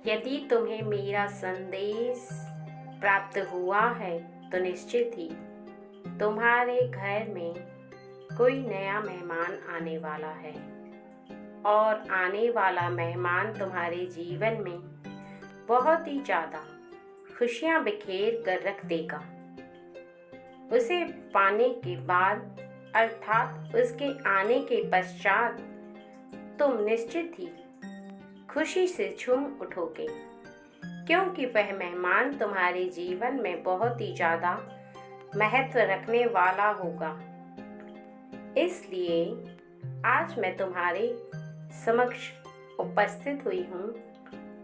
यदि तुम्हें मेरा संदेश प्राप्त हुआ है तो निश्चित ही तुम्हारे घर में कोई नया मेहमान आने वाला है और आने वाला मेहमान तुम्हारे जीवन में बहुत ही ज़्यादा खुशियाँ बिखेर कर रख देगा। उसे पाने के बाद अर्थात उसके आने के पश्चात तुम निश्चित ही खुशी से झूम उठोगे, क्योंकि वह मेहमान तुम्हारे जीवन में बहुत ही ज़्यादा महत्व रखने वाला होगा। इसलिए आज मैं तुम्हारे समक्ष उपस्थित हुई हूँ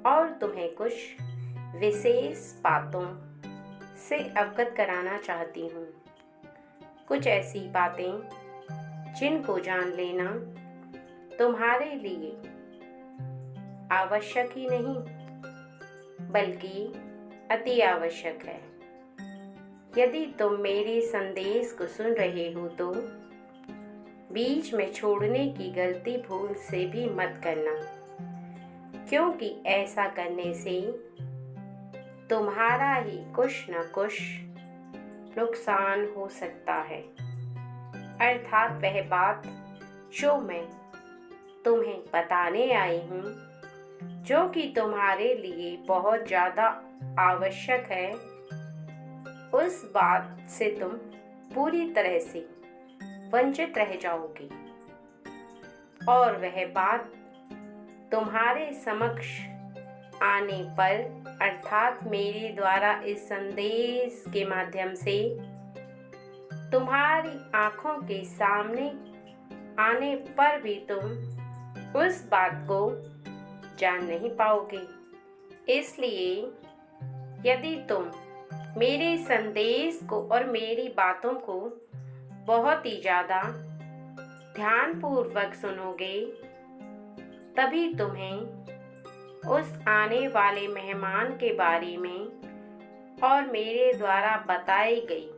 और तुम्हें कुछ विशेष बातों से अवगत कराना चाहती हूँ। कुछ ऐसी बातें जिनको जान लेना तुम्हारे लिए आवश्यक ही नहीं बल्कि अति आवश्यक है। यदि तुम मेरे संदेश को सुन रहे हो तो बीच में छोड़ने की गलती भूल से भी मत करना, क्योंकि ऐसा करने से तुम्हारा ही कुछ न कुछ नुकसान हो सकता है। अर्थात वह बात जो मैं तुम्हें बताने आई हूँ, जो कि तुम्हारे लिए बहुत ज़्यादा आवश्यक है, उस बात से तुम पूरी तरह से वंचित रह जाओगे और वह बात तुम्हारे समक्ष आने पर अर्थात मेरे द्वारा इस संदेश के माध्यम से तुम्हारी आँखों के सामने आने पर भी तुम उस बात को जान नहीं पाओगे। इसलिए यदि तुम मेरे संदेश को और मेरी बातों को बहुत ही ज़्यादा ध्यानपूर्वक सुनोगे, तभी तुम्हें उस आने वाले मेहमान के बारे में और मेरे द्वारा बताई गई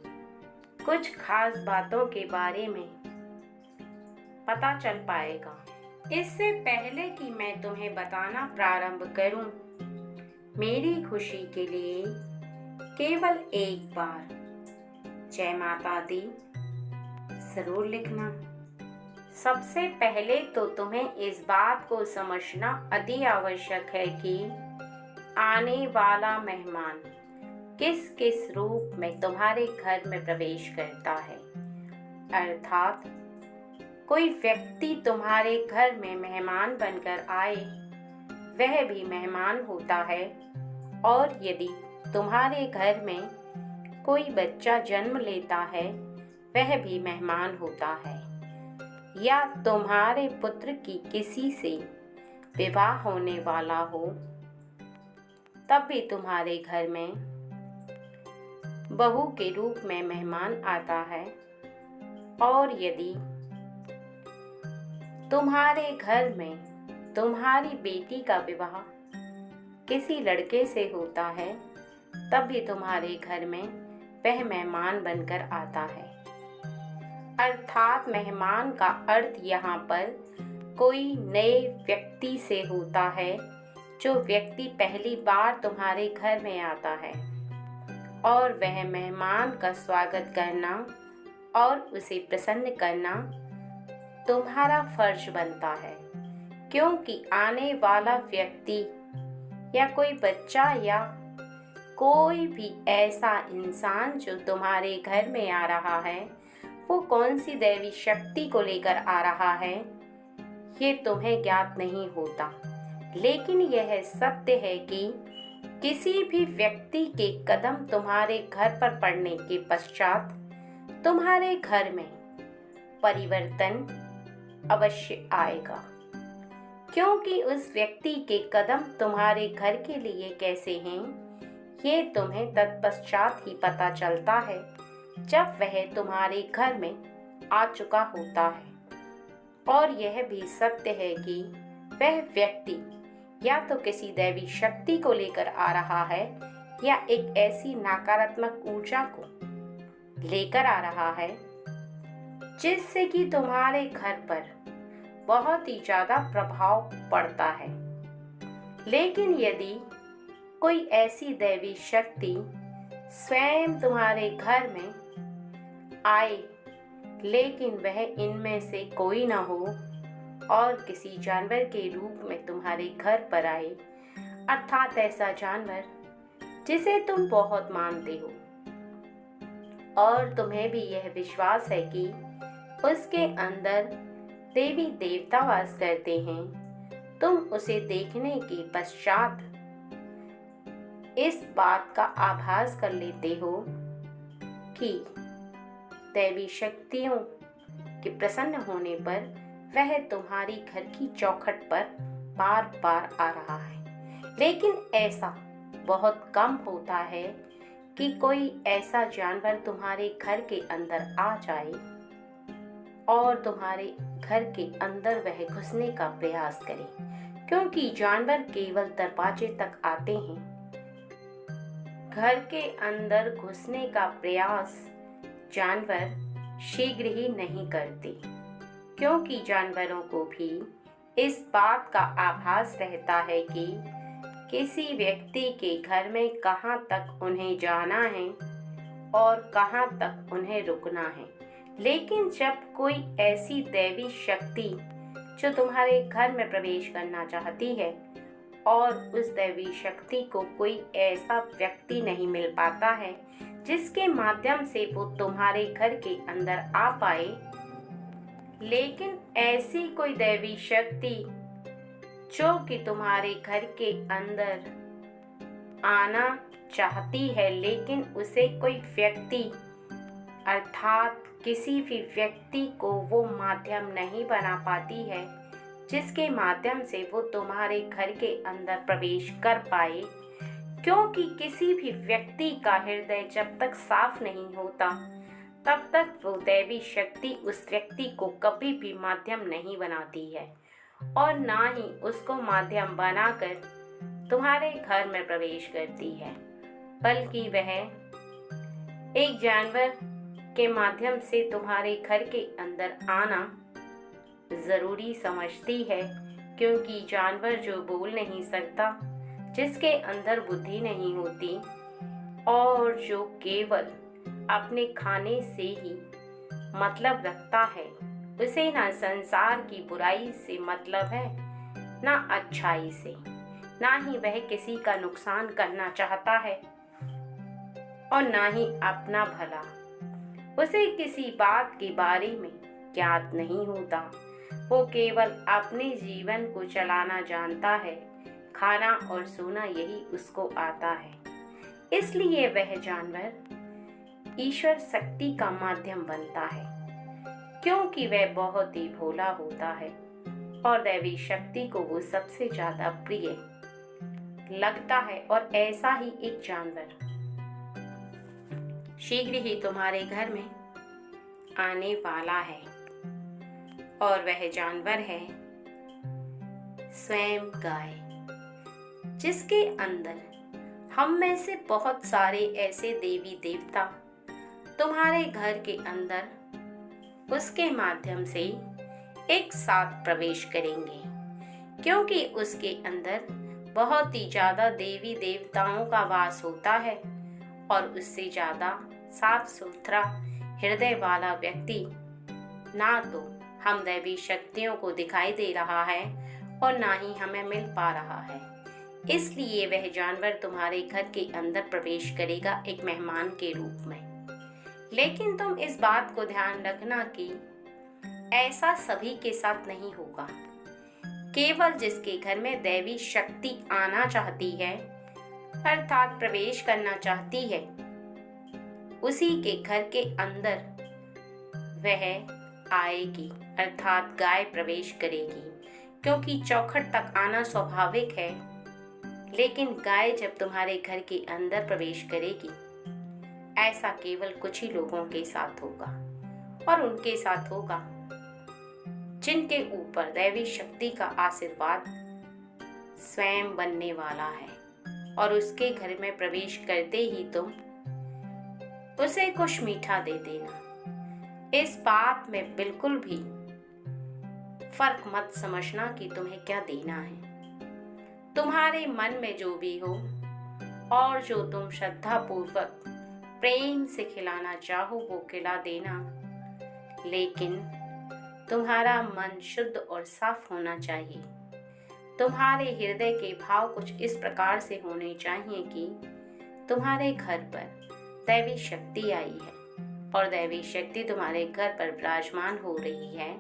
कुछ खास बातों के बारे में पता चल पाएगा। इससे पहले कि मैं तुम्हें बताना प्रारंभ करूं, मेरी खुशी के लिए केवल एक बार जय माता दी जरूर लिखना। सबसे पहले तो तुम्हें इस बात को समझना अति आवश्यक है कि आने वाला मेहमान किस किस रूप में तुम्हारे घर में प्रवेश करता है। अर्थात कोई व्यक्ति तुम्हारे घर में मेहमान बनकर आए, वह भी मेहमान होता है। और यदि तुम्हारे घर में कोई बच्चा जन्म लेता है, वह भी मेहमान होता है। या तुम्हारे पुत्र की किसी से विवाह होने वाला हो, तब भी तुम्हारे घर में बहू के रूप में मेहमान आता है। और यदि तुम्हारे घर में तुम्हारी बेटी का विवाह किसी लड़के से होता है, तब भी तुम्हारे घर में वह मेहमान बनकर आता है। अर्थात मेहमान का अर्थ यहाँ पर कोई नए व्यक्ति से होता है, जो व्यक्ति पहली बार तुम्हारे घर में आता है और वह मेहमान का स्वागत करना और उसे प्रसन्न करना तुम्हारा फर्ज बनता है। क्योंकि आने वाला व्यक्ति या कोई बच्चा या कोई भी ऐसा इंसान जो तुम्हारे घर में आ रहा है, वो कौन सी दैवी शक्ति को लेकर आ रहा है, ये तुम्हें ज्ञात नहीं होता। लेकिन यह सत्य है कि किसी भी व्यक्ति के कदम तुम्हारे घर पर पड़ने के पश्चात तुम्हारे घर में परिवर्तन अवश्य आएगा। क्योंकि उस व्यक्ति के कदम तुम्हारे घर के लिए कैसे हैं, ये तुम्हें तत्पश्चात ही पता चलता है, जब वह तुम्हारे घर में आ चुका होता है। और यह भी सत्य है कि वह व्यक्ति या तो किसी दैवी शक्ति को लेकर आ रहा है या एक ऐसी नकारात्मक ऊर्जा को लेकर आ रहा है, जिससे कि तुम्हारे घर पर बहुत ही ज़्यादा प्रभाव पड़ता है। लेकिन यदि कोई ऐसी दैवी शक्ति स्वयं तुम्हारे घर में आए, लेकिन वह इनमें से कोई न हो और किसी जानवर के रूप में तुम्हारे घर पर आए, अर्थात ऐसा जानवर जिसे तुम बहुत मानते हो और तुम्हें भी यह विश्वास है कि उसके अंदर देवी देवता वास करते हैं, तुम उसे देखने के पश्चात इस बात का आभास कर लेते हो कि दैवी शक्तियों के प्रसन्न होने पर वह तुम्हारी घर की चौखट पर बार बार आ रहा है। लेकिन ऐसा बहुत कम होता है कि कोई ऐसा जानवर तुम्हारे घर के अंदर आ जाए और तुम्हारे घर के अंदर वह घुसने का प्रयास करे, क्योंकि जानवर केवल दरवाजे तक आते हैं। घर के अंदर घुसने का प्रयास जानवर शीघ्र ही नहीं करते, क्योंकि जानवरों को भी इस बात का आभास रहता है कि किसी व्यक्ति के घर में कहाँ तक उन्हें जाना है और कहाँ तक उन्हें रुकना है। लेकिन जब कोई ऐसी दैवी शक्ति जो तुम्हारे घर में प्रवेश करना चाहती है और उस दैवी शक्ति को कोई ऐसा व्यक्ति नहीं मिल पाता है जिसके माध्यम से वो तुम्हारे घर के अंदर आ पाए, लेकिन ऐसी कोई दैवी शक्ति जो कि तुम्हारे घर के अंदर आना चाहती है, लेकिन उसे कोई व्यक्ति अर्थात किसी भी व्यक्ति को वो माध्यम नहीं बना पाती है जिसके माध्यम से वो तुम्हारे घर के अंदर प्रवेश कर पाए, क्योंकि किसी भी व्यक्ति का हृदय जब तक साफ नहीं होता तब तक वो दैवी शक्ति उस व्यक्ति को कभी भी माध्यम नहीं बनाती है और ना ही उसको माध्यम बनाकर तुम्हारे घर में प्रवेश करती है, बल्कि वह एक जानवर के माध्यम से तुम्हारे घर के अंदर आना जरूरी समझती है, क्योंकि जानवर जो बोल नहीं सकता, जिसके अंदर बुद्धि नहीं होती और जो केवल अपने खाने से ही मतलब रखता है, उसे ना संसार की बुराई से मतलब है ना अच्छाई से, ना ही वह किसी का नुकसान करना चाहता है और ना ही अपना भला। उसे किसी बात के बारे में ज्ञात नहीं होता, वो केवल अपने जीवन को चलाना जानता है, खाना और सोना यही उसको आता है। इसलिए वह जानवर ईश्वर शक्ति का माध्यम बनता है, क्योंकि वह बहुत ही भोला होता है और दैवी शक्ति को वो सबसे ज्यादा प्रिय लगता है। और ऐसा ही एक जानवर शीघ्र ही तुम्हारे घर में आने वाला है और वह जानवर है स्वयं गाय, जिसके अंदर हम में से बहुत सारे ऐसे देवी देवता तुम्हारे घर के अंदर उसके माध्यम से एक साथ प्रवेश करेंगे, क्योंकि उसके अंदर बहुत ही ज्यादा देवी देवताओं का वास होता है और उससे ज्यादा साफ सुथरा हृदय वाला व्यक्ति ना तो हम दैवी शक्तियों को दिखाई दे रहा है और ना ही हमें मिल पा रहा है। इसलिए वह जानवर तुम्हारे घर के अंदर प्रवेश करेगा एक मेहमान के रूप में। लेकिन तुम इस बात को ध्यान रखना कि ऐसा सभी के साथ नहीं होगा। केवल जिसके घर में दैवी शक्ति आना चाहती है अर्थात प्रवेश करना चाहती है, उसी के घर के अंदर वह आएगी, अर्थात गाय प्रवेश करेगी, क्योंकि चौखट तक आना स्वाभाविक है। लेकिन गाय जब तुम्हारे घर के अंदर प्रवेश करेगी, ऐसा केवल कुछ ही लोगों के साथ होगा और उनके साथ होगा जिनके ऊपर दैवी शक्ति का आशीर्वाद स्वयं बनने वाला है। और उसके घर में प्रवेश करते ही तुम उसे कुछ मीठा दे देना। इस बात में बिल्कुल भी फर्क मत समझना कि तुम्हें क्या देना है। तुम्हारे मन में जो भी हो और जो तुम श्रद्धा पूर्वक प्रेम से खिलाना चाहो वो खिला देना, लेकिन तुम्हारा मन शुद्ध और साफ होना चाहिए। तुम्हारे हृदय के भाव कुछ इस प्रकार से होने चाहिए कि तुम्हारे घर पर दैवी शक्ति आई है और दैवी शक्ति तुम्हारे घर पर विराजमान हो रही है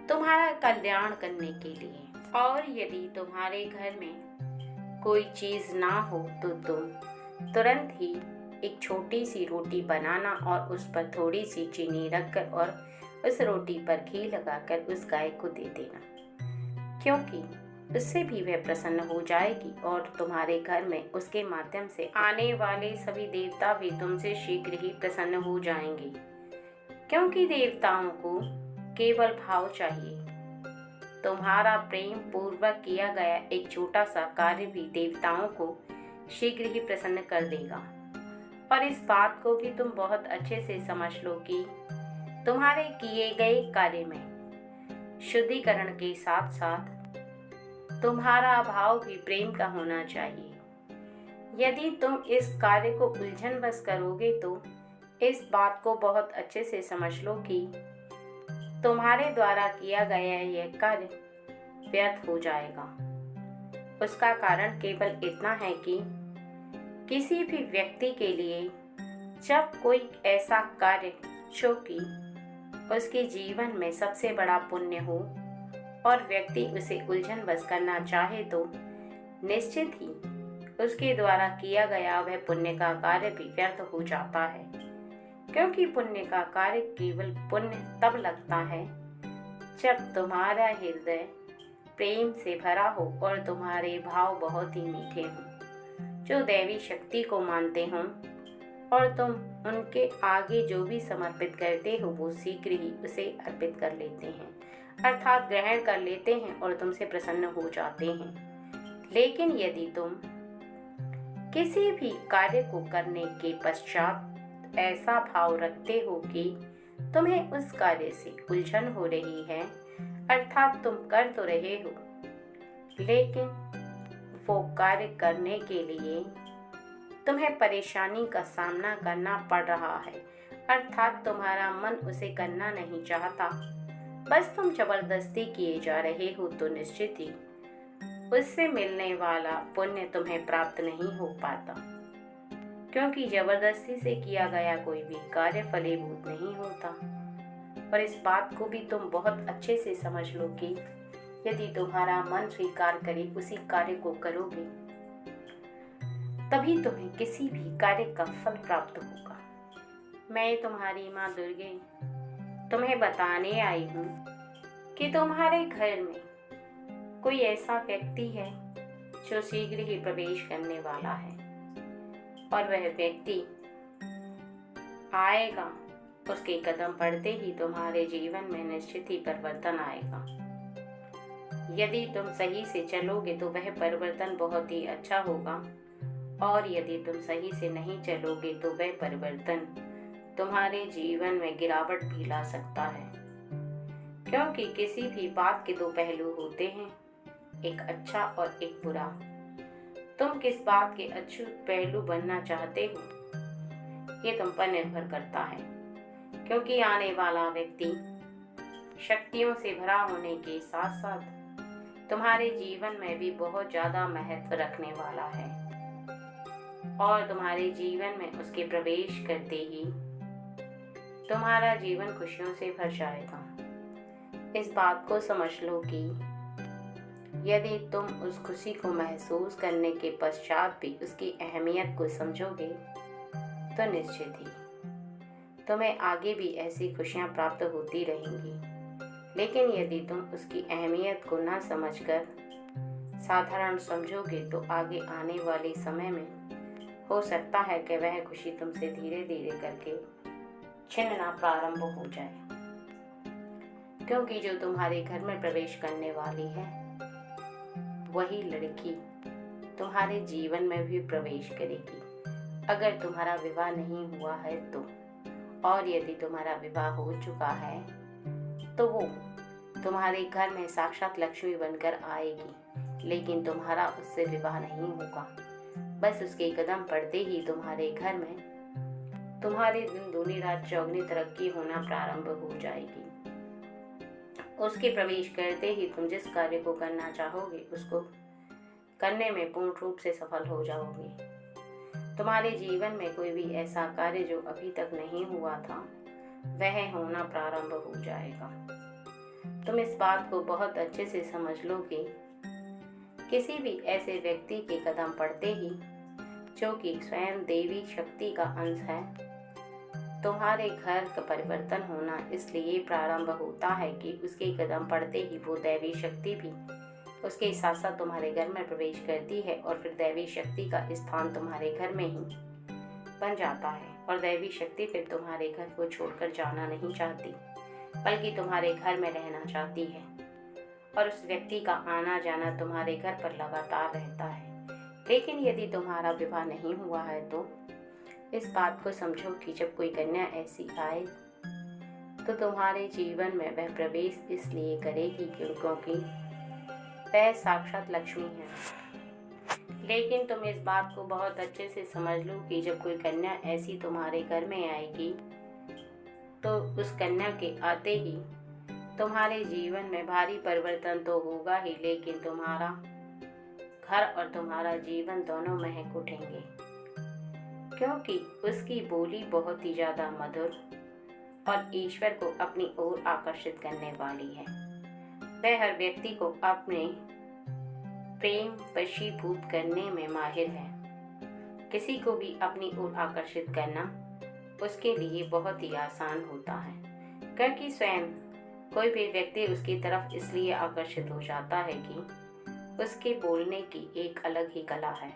तुम्हारा कल्याण करने के लिए। और यदि तुम्हारे घर में कोई चीज ना हो तो तुम तुरंत ही एक छोटी सी रोटी बनाना और उस पर थोड़ी सी चीनी रखकर और उस रोटी पर घी लगाकर उस गाय को दे देना, क्योंकि उससे भी वह प्रसन्न हो जाएगी और तुम्हारे घर में उसके माध्यम से आने वाले सभी देवता भी तुमसे शीघ्र ही प्रसन्न हो जाएंगे, क्योंकि देवताओं को केवल भाव चाहिए। तुम्हारा प्रेम पूर्वक किया गया एक छोटा सा कार्य भी देवताओं को शीघ्र ही प्रसन्न कर देगा। और इस बात को भी तुम बहुत अच्छे से समझ लो कि तुम्हारे किए गए कार्य में शुद्धिकरण के साथ साथ तुम्हारा भाव भी प्रेम का होना चाहिए। यदि तुम इस कार्य को उलझनवश करोगे तो इस बात को बहुत अच्छे से समझ लो कि तुम्हारे द्वारा किया गया यह कार्य व्यर्थ हो जाएगा। उसका कारण केवल इतना है कि किसी भी व्यक्ति के लिए जब कोई ऐसा कार्य जो कि उसके जीवन में सबसे बड़ा पुण्य हो और व्यक्ति उसे उलझनवश करना चाहे तो निश्चित ही उसके द्वारा किया गया वह पुण्य का कार्य भी व्यर्थ हो जाता है, क्योंकि पुण्य का कार्य केवल पुण्य तब लगता है जब तुम्हारा हृदय प्रेम से भरा हो और तुम्हारे भाव बहुत ही मीठे हों, जो दैवी शक्ति को मानते हों और तुम उनके आगे जो भी समर्पित करते हो वो शीघ्र ही उसे अर्पित कर लेते हैं, अर्थात ग्रहण कर लेते हैं और तुमसे प्रसन्न हो जाते हैं। लेकिन यदि तुम किसी भी कार्य को करने के पश्चात ऐसा भाव रखते हो कि तुम्हें उस कार्य से उलझन हो रही है, अर्थात तुम कर तो रहे हो लेकिन वो कार्य करने के लिए तुम्हें परेशानी का सामना करना पड़ रहा है, अर्थात तुम्हारा मन उसे करना नहीं चाहता, बस तुम जबरदस्ती किए जा रहे हो, तो निश्चित ही उससे मिलने वाला पुण्य तुम्हें प्राप्त नहीं हो पाता, क्योंकि जबरदस्ती से किया गया कोई भी कार्य फलीभूत नहीं होता। और इस बात को भी तुम बहुत अच्छे से समझ लो कि यदि तुम्हारा मन स्वीकार करे उसी कार्य को करोगे तभी तुम्हें किसी भी कार्य का फल प्राप्त होगा। मैं तुम्हारी माँ दुर्गे तुम्हें बताने आई हूँ कि तुम्हारे घर में कोई ऐसा व्यक्ति है जो शीघ्र ही प्रवेश करने वाला है और वह व्यक्ति आएगा, उसके कदम पड़ते ही तुम्हारे जीवन में निश्चित ही परिवर्तन आएगा। यदि तुम सही से चलोगे तो वह परिवर्तन बहुत ही अच्छा होगा और यदि तुम सही से नहीं चलोगे तो वह परिवर्तन तुम्हारे जीवन में गिरावट भी ला सकता है, क्योंकि किसी भी बात के दो पहलू होते हैं, एक अच्छा और एक बुरा। तुम किस बात के अच्छे पहलू बनना चाहते हो ये तुम पर निर्भर करता है, क्योंकि आने वाला व्यक्ति शक्तियों से भरा होने के साथ साथ तुम्हारे जीवन में भी बहुत ज़्यादा महत्व रखने वाला है और तुम्हारे जीवन में उसके प्रवेश करते ही तुम्हारा जीवन खुशियों से भर जाएगा। इस बात को समझ लो कि यदि तुम उस खुशी को महसूस करने के पश्चात भी उसकी अहमियत को समझोगे तो निश्चित ही तुम्हें आगे भी ऐसी खुशियाँ प्राप्त होती रहेंगी। लेकिन यदि तुम उसकी अहमियत को न समझकर साधारण समझोगे तो आगे आने वाले समय में हो सकता है कि वह खुशी तुमसे धीरे धीरे करके छिनना प्रारंभ हो जाए, क्योंकि जो तुम्हारे घर में प्रवेश करने वाली है वही लड़की तुम्हारे जीवन में भी प्रवेश करेगी, अगर तुम्हारा विवाह नहीं हुआ है तो। और यदि तुम्हारा विवाह हो चुका है तो वो तुम्हारे घर में साक्षात लक्ष्मी बनकर आएगी, लेकिन तुम्हारा उससे विवाह नहीं होगा। बस उसके कदम पड़ते ही तुम्हारे घर में तुम्हारे दिन दूनी रात चौगनी तरक्की होना प्रारंभ हो जाएगी। उसके प्रवेश करते ही तुम जिस कार्य को करना चाहोगे उसको करने में पूर्ण रूप से सफल हो जाओगे। तुम्हारे जीवन में कोई भी ऐसा कार्य जो अभी तक नहीं हुआ था वह होना प्रारंभ हो जाएगा। तुम इस बात को बहुत अच्छे से समझ लो कि किसी भी ऐसे व्यक्ति के कदम पड़ते ही, जो कि स्वयं देवी शक्ति का अंश है, तुम्हारे घर का परिवर्तन होना इसलिए प्रारंभ होता है कि उसके कदम पड़ते ही वो दैवी शक्ति भी उसके साथ साथ तुम्हारे घर में प्रवेश करती है और फिर दैवी शक्ति का स्थान तुम्हारे घर में ही बन जाता है। और दैवी शक्ति फिर तुम्हारे घर को छोड़कर जाना नहीं चाहती, बल्कि तुम्हारे घर में रहना चाहती है। और उस व्यक्ति का आना जाना तुम्हारे घर पर लगातार रहता है। लेकिन यदि तुम्हारा विवाह नहीं हुआ है तो इस बात को समझो कि जब कोई कन्या ऐसी आए तो तुम्हारे जीवन में वह प्रवेश इसलिए करेगी क्योंकि वह साक्षात लक्ष्मी है। लेकिन तुम इस बात को बहुत अच्छे से समझ लो कि जब कोई कन्या ऐसी तुम्हारे घर में आएगी तो उस कन्या के आते ही तुम्हारे जीवन में भारी परिवर्तन तो होगा ही, लेकिन तुम्हारा घर और तुम्हारा जीवन दोनों महक उठेंगे, क्योंकि उसकी बोली बहुत ही ज़्यादा मधुर और ईश्वर को अपनी ओर आकर्षित करने वाली है। वह हर व्यक्ति को अपने प्रेम वशीभूत करने में माहिर है। किसी को भी अपनी ओर आकर्षित करना उसके लिए बहुत ही आसान होता है, क्योंकि स्वयं कोई भी व्यक्ति उसकी तरफ इसलिए आकर्षित हो जाता है कि उसके बोलने की एक अलग ही कला है।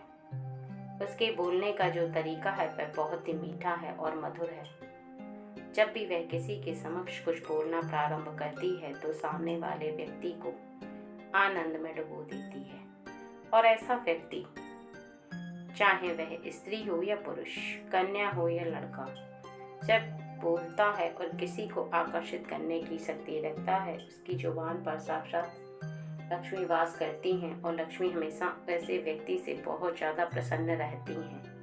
उसके बोलने का जो तरीका है वह बहुत ही मीठा है और मधुर है। जब भी वह किसी के समक्ष कुछ बोलना प्रारंभ करती है तो सामने वाले व्यक्ति को आनंद में डुबो देती है। और ऐसा व्यक्ति, चाहे वह स्त्री हो या पुरुष, कन्या हो या लड़का, जब बोलता है और किसी को आकर्षित करने की शक्ति रखता है, उसकी जुबान पर साक्षात लक्ष्मी वास करती हैं और लक्ष्मी हमेशा ऐसे व्यक्ति से बहुत ज़्यादा प्रसन्न रहती हैं।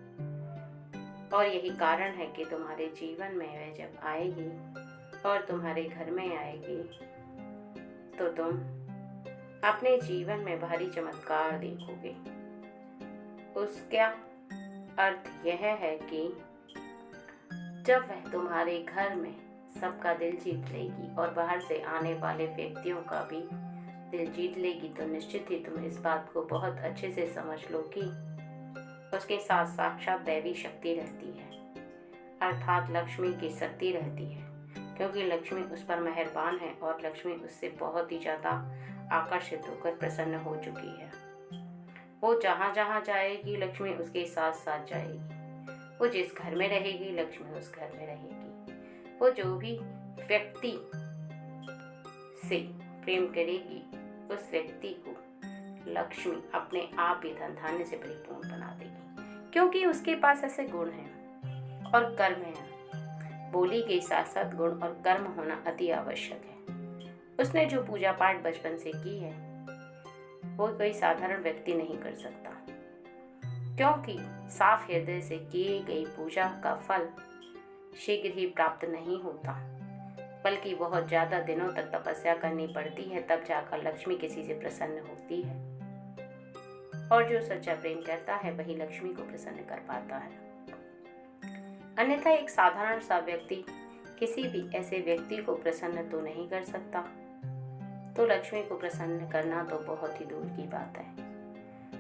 और यही कारण है कि तुम्हारे जीवन में वह जब आएगी और तुम्हारे घर में आएगी तो तुम अपने जीवन में भारी चमत्कार देखोगे। उसका अर्थ यह है कि जब वह तुम्हारे घर में सबका दिल जीत लेगी और बाहर से आने वाले व्यक्तियों का भी दिल जीत लेगी, तो निश्चित ही तुम इस बात को बहुत अच्छे से समझ लो कि उसके साथ साक्षात दैवी शक्ति रहती है, अर्थात लक्ष्मी की शक्ति रहती है, क्योंकि लक्ष्मी उस पर मेहरबान है और लक्ष्मी उससे बहुत ही ज़्यादा आकर्षित होकर प्रसन्न हो चुकी है। वो जहाँ जहाँ जाएगी लक्ष्मी उसके साथ साथ जाएगी। वो जिस घर में रहेगी लक्ष्मी उस घर में रहेगी। वो जो भी व्यक्ति से प्रेम करेगी उस व्यक्ति को लक्ष्मी अपने आप ही धन धान्य से परिपूर्ण बना देगी, क्योंकि उसके पास ऐसे गुण हैं और कर्म हैं। बोली के साथ साथ गुण और कर्म होना अति आवश्यक है। उसने जो पूजा पाठ बचपन से की है वो कोई साधारण व्यक्ति नहीं कर सकता, क्योंकि साफ हृदय से की गई पूजा का फल शीघ्र ही प्राप्त नहीं होता, बल्कि बहुत ज़्यादा दिनों तक तपस्या करनी पड़ती है, तब जाकर लक्ष्मी किसी से प्रसन्न होती है। और जो सच्चा प्रेम करता है वही लक्ष्मी को प्रसन्न कर पाता है। अन्यथा एक साधारण सा व्यक्ति किसी भी ऐसे व्यक्ति को प्रसन्न तो नहीं कर सकता, तो लक्ष्मी को प्रसन्न करना तो बहुत ही दूर की बात है।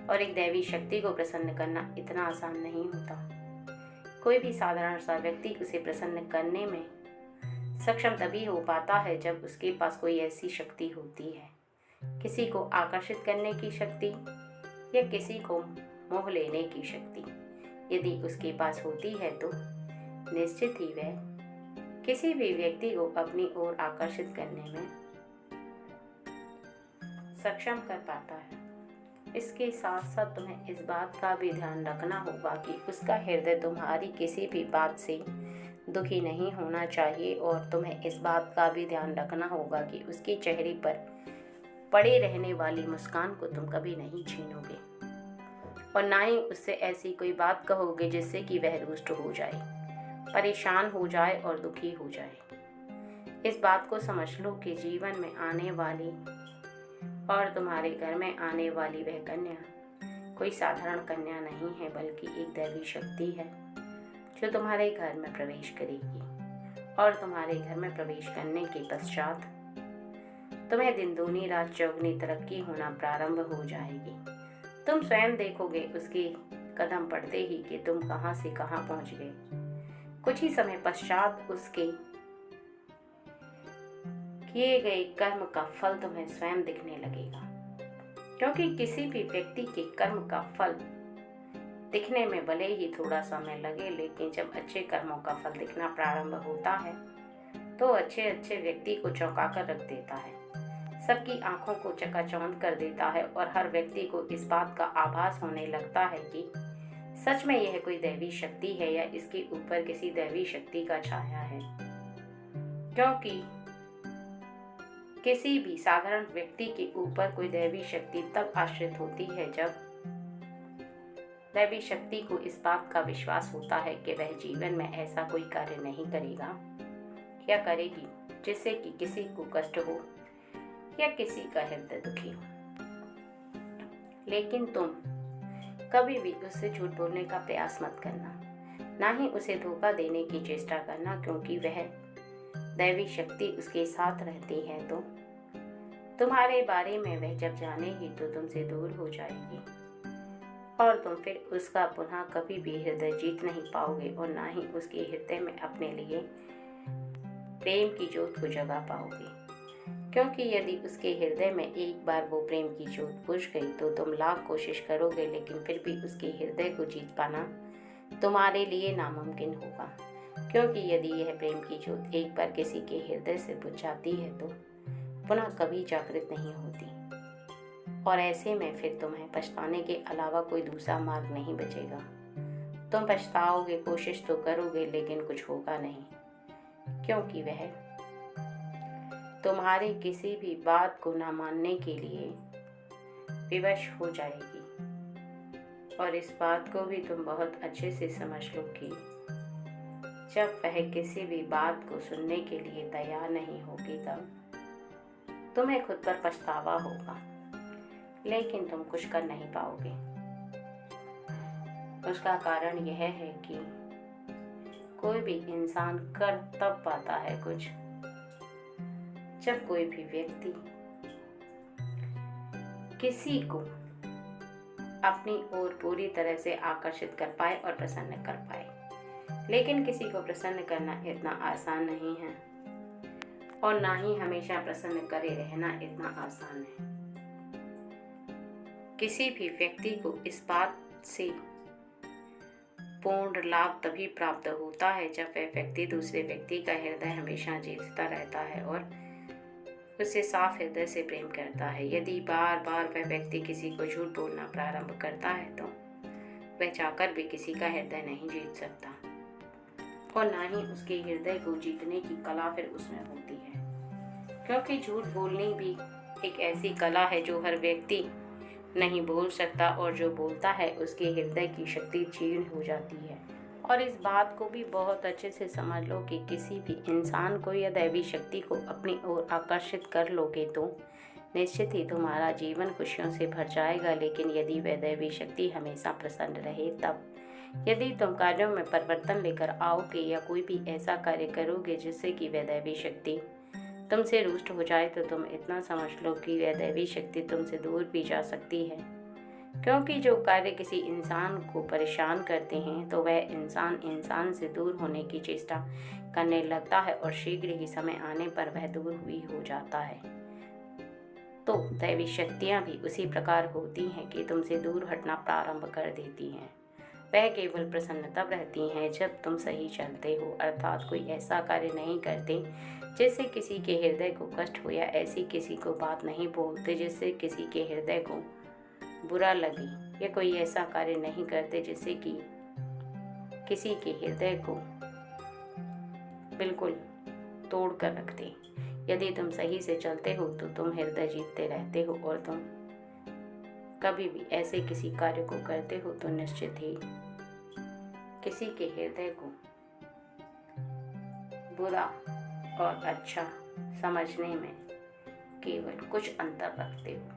और एक दैवी शक्ति को प्रसन्न करना इतना आसान नहीं होता। कोई भी साधारण सा व्यक्ति उसे प्रसन्न करने में सक्षम तभी हो पाता है जब उसके पास कोई ऐसी शक्ति होती है, किसी को आकर्षित करने की शक्ति या किसी को मोह लेने की शक्ति। यदि उसके पास होती है तो निश्चित ही वह किसी भी व्यक्ति को अपनी ओर आकर्षित करने में सक्षम कर पाता है। इसके साथ साथ तुम्हें इस बात का भी ध्यान रखना होगा कि उसका हृदय तुम्हारी किसी भी बात से दुखी नहीं होना चाहिए, और तुम्हें इस बात का भी ध्यान रखना होगा कि उसके चेहरे पर पड़े रहने वाली मुस्कान को तुम कभी नहीं छीनोगे और ना ही उससे ऐसी कोई बात कहोगे जिससे कि वह रुष्ट हो जाए, परेशान हो जाए और दुखी हो जाए। इस बात को समझ लो कि जीवन में आने वाली और तुम्हारे घर में आने वाली वह कन्या कोई साधारण कन्या नहीं है, बल्कि एक दैवी शक्ति है जो तुम्हारे घर में प्रवेश करेगी। और तुम्हारे घर में प्रवेश करने के पश्चात तुम्हें दिन दूनी रात चौगुनी तरक्की होना प्रारंभ हो जाएगी। तुम स्वयं देखोगे उसके कदम पड़ते ही कि तुम कहां से कहां पहुंच गए। कुछ ही समय पश्चात उसके किए गए कर्म का फल तुम्हें स्वयं दिखने लगेगा, क्योंकि किसी भी व्यक्ति के कर्म का फल दिखने में भले ही थोड़ा समय लगे, लेकिन जब अच्छे कर्मों का फल दिखना प्रारंभ होता है तो अच्छे अच्छे व्यक्ति को चौंका कर रख देता है, सबकी आंखों को चकाचौंध कर देता है और हर व्यक्ति को इस बात का आभास होने लगता है कि सच में यह कोई दैवी शक्ति है या इसके ऊपर किसी दैवी शक्ति का छाया है। क्योंकि किसी भी साधारण व्यक्ति के ऊपर कोई दैवी शक्ति तब आश्रित होती है जब दैवी शक्ति को इस बात का विश्वास होता है कि वह जीवन में ऐसा कोई कार्य नहीं करेगा या करेगी जिससे कि किसी को कष्ट हो या किसी का हृदय दुखी हो। लेकिन तुम कभी भी उससे झूठ बोलने का प्रयास मत करना, ना ही उसे धोखा देने की चेष्टा करना, क्योंकि वह दैवी शक्ति उसके साथ रहती है तो तुम्हारे बारे में वह जब जानेगी तो तुमसे दूर हो जाएगी और तुम फिर उसका पुनः कभी भी हृदय जीत नहीं पाओगे और ना ही उसके हृदय में अपने लिए प्रेम की ज्योत को जगा पाओगे। क्योंकि यदि उसके हृदय में एक बार वो प्रेम की ज्योत बुझ गई तो तुम लाख कोशिश करोगे, लेकिन फिर भी उसके हृदय को जीत पाना तुम्हारे लिए नामुमकिन होगा। क्योंकि यदि यह प्रेम की ज्योत एक बार किसी के हृदय से बुझ जाती है तो पुनः कभी जागृत नहीं होती और ऐसे में फिर तुम्हें पछताने के अलावा कोई दूसरा मार्ग नहीं बचेगा। तुम पछताओगे, कोशिश तो करोगे, लेकिन कुछ होगा नहीं, क्योंकि वह तुम्हारी किसी भी बात को ना मानने के लिए विवश हो जाएगी। और इस बात को भी तुम बहुत अच्छे से समझ लो कि जब वह किसी भी बात को सुनने के लिए तैयार नहीं होगी तब तुम्हें खुद पर पछतावा होगा, लेकिन तुम कुछ कर नहीं पाओगे। उसका कारण यह है कि कोई भी इंसान कर तब पाता है कुछ जब कोई भी व्यक्ति किसी को अपनी ओर पूरी तरह से आकर्षित कर पाए और प्रसन्न कर पाए। लेकिन किसी को प्रसन्न करना इतना आसान नहीं है और ना ही हमेशा प्रसन्न करे रहना इतना आसान है। किसी भी व्यक्ति को इस बात से पूर्ण लाभ तभी प्राप्त होता है जब वह व्यक्ति दूसरे व्यक्ति का हृदय हमेशा जीतता रहता है और उसे साफ हृदय से प्रेम करता है। यदि बार बार वह व्यक्ति किसी को झूठ बोलना प्रारंभ करता है तो वह चाहकर भी किसी का हृदय नहीं जीत सकता और ना ही उसके हृदय को जीतने की कला फिर उसमें होती है। क्योंकि झूठ बोलनी भी एक ऐसी कला है जो हर व्यक्ति नहीं बोल सकता और जो बोलता है उसके हृदय की शक्ति क्षीण हो जाती है। और इस बात को भी बहुत अच्छे से समझ लो कि किसी भी इंसान को या दैवी शक्ति को अपनी ओर आकर्षित कर लोगे तो निश्चित ही तुम्हारा जीवन खुशियों से भर जाएगा। लेकिन यदि वह दैवी शक्ति हमेशा प्रसन्न रहे तब यदि तुम कार्यों में परिवर्तन लेकर आओगे या कोई भी ऐसा कार्य करोगे जिससे कि वह दैवी शक्ति तुमसे रुष्ट हो जाए तो तुम इतना समझ लो कि वह दैवी शक्ति तुमसे दूर भी जा सकती है। क्योंकि जो कार्य किसी इंसान को परेशान करते हैं तो वह इंसान से दूर होने की चेष्टा करने लगता है और शीघ्र ही समय आने पर वह दूर भी हो जाता है। तो दैवी शक्तियाँ भी उसी प्रकार होती हैं कि तुमसे दूर हटना प्रारंभ कर देती हैं। वह केवल प्रसन्न तब रहती हैं जब तुम सही चलते हो, अर्थात कोई ऐसा कार्य नहीं करते जिससे किसी के हृदय को कष्ट हो या ऐसी किसी को बात नहीं बोलते जिससे किसी के हृदय को बुरा लगे या कोई ऐसा कार्य नहीं करते जिससे कि किसी के हृदय को बिल्कुल तोड़ कर रख दे। यदि तुम सही से चलते हो तो तुम हृदय जीतते रहते हो, और तुम कभी भी ऐसे किसी कार्य को करते हो तो निश्चित ही किसी के हृदय को बुरा और अच्छा समझने में केवल कुछ अंतर रखते हो।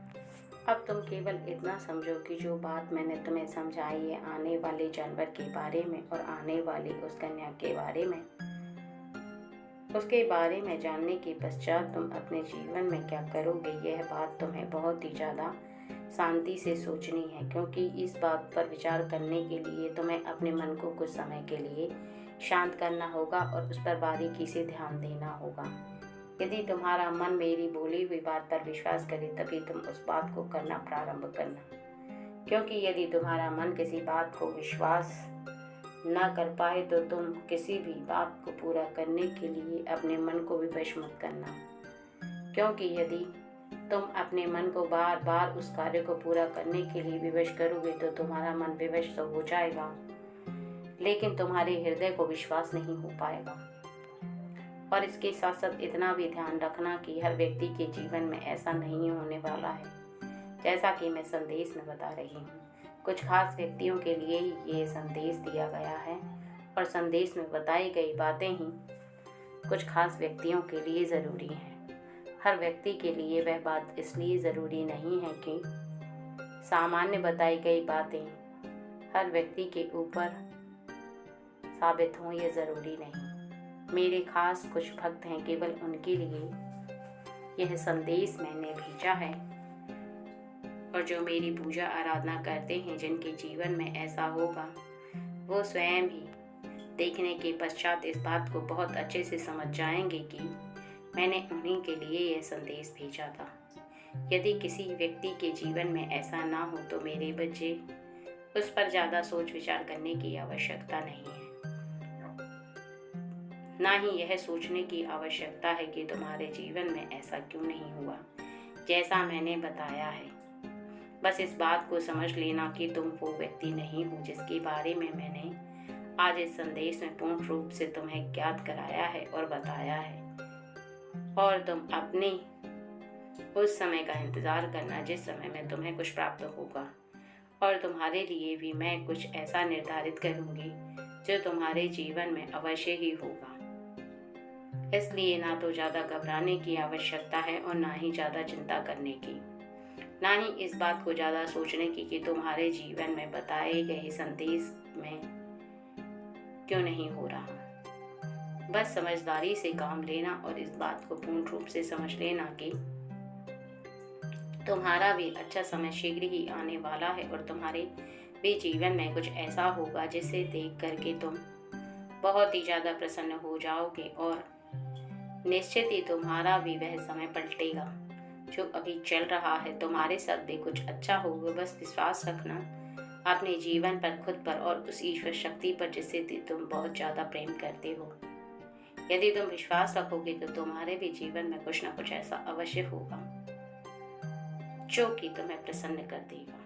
अब तुम केवल इतना समझो कि जो बात मैंने तुम्हें समझाई है आने वाले जानवर के बारे में और आने वाली उस कन्या के बारे में, उसके बारे में जानने के पश्चात तुम अपने जीवन में क्या करोगे, यह बात तुम्हें बहुत ही ज़्यादा शांति से सोचनी है, क्योंकि इस बात पर विचार करने के लिए तुम्हें अपने मन को कुछ समय के लिए शांत करना होगा और उस पर बारीकी से ध्यान देना होगा। यदि तुम्हारा मन मेरी बोली हुई बात पर विश्वास करे तभी तुम उस बात को करना प्रारंभ करना, क्योंकि यदि तुम्हारा मन किसी बात को विश्वास न कर पाए तो तुम किसी भी बात को पूरा करने के लिए अपने मन को विवश मत करना, क्योंकि यदि तुम अपने मन को बार बार उस कार्य को पूरा करने के लिए विवश करोगे तो तुम्हारा मन विवश तो हो जाएगा, लेकिन तुम्हारे हृदय को विश्वास नहीं हो पाएगा। और इसके साथ साथ इतना भी ध्यान रखना कि हर व्यक्ति के जीवन में ऐसा नहीं होने वाला है, जैसा कि मैं संदेश में बता रही हूँ। कुछ खास व्यक्तियों के लिए ही ये संदेश दिया गया है और संदेश में बताई गई बातें ही कुछ खास व्यक्तियों के लिए ज़रूरी हैं। हर व्यक्ति के लिए वह बात इसलिए ज़रूरी नहीं है कि सामान्य बताई गई बातें हर व्यक्ति के ऊपर साबित हों, ये ज़रूरी नहीं। मेरे खास कुछ भक्त हैं, केवल उनके लिए यह संदेश मैंने भेजा है, और जो मेरी पूजा आराधना करते हैं जिनके जीवन में ऐसा होगा वो स्वयं ही देखने के पश्चात इस बात को बहुत अच्छे से समझ जाएंगे कि मैंने उन्हीं के लिए यह संदेश भेजा था। यदि किसी व्यक्ति के जीवन में ऐसा ना हो तो मेरे बच्चे उस पर ज़्यादा सोच विचार करने की आवश्यकता नहीं है, ना ही यह सोचने की आवश्यकता है कि तुम्हारे जीवन में ऐसा क्यों नहीं हुआ जैसा मैंने बताया है। बस इस बात को समझ लेना कि तुम वो व्यक्ति नहीं हो जिसके बारे में मैंने आज इस संदेश में पूर्ण रूप से तुम्हें ज्ञात कराया है और बताया है, और तुम अपने उस समय का इंतज़ार करना जिस समय में तुम्हें कुछ प्राप्त होगा, और तुम्हारे लिए भी मैं कुछ ऐसा निर्धारित करूँगी जो तुम्हारे जीवन में अवश्य ही होगा। इसलिए ना तो ज़्यादा घबराने की आवश्यकता है और ना ही ज़्यादा चिंता करने की, ना ही इस बात को ज़्यादा सोचने की कि तुम्हारे जीवन में बताए गए संदेश में क्यों नहीं हो रहा। बस समझदारी से काम लेना और इस बात को पूर्ण रूप से समझ लेना कि तुम्हारा भी अच्छा समय शीघ्र ही आने वाला है, और तुम्हारे भी जीवन में कुछ ऐसा होगा जिसे देख करके तुम बहुत ही ज़्यादा प्रसन्न हो जाओगे, और निश्चित ही तुम्हारा भी वह समय पलटेगा जो अभी चल रहा है। तुम्हारे साथ भी कुछ अच्छा होगा। बस विश्वास रखना अपने जीवन पर, खुद पर और उस ईश्वर शक्ति पर जिससे तुम बहुत ज़्यादा प्रेम करते हो। यदि तुम विश्वास रखोगे तो तुम्हारे भी जीवन में कुछ ना कुछ ऐसा अवश्य होगा जो कि तुम्हें प्रसन्न कर देगा।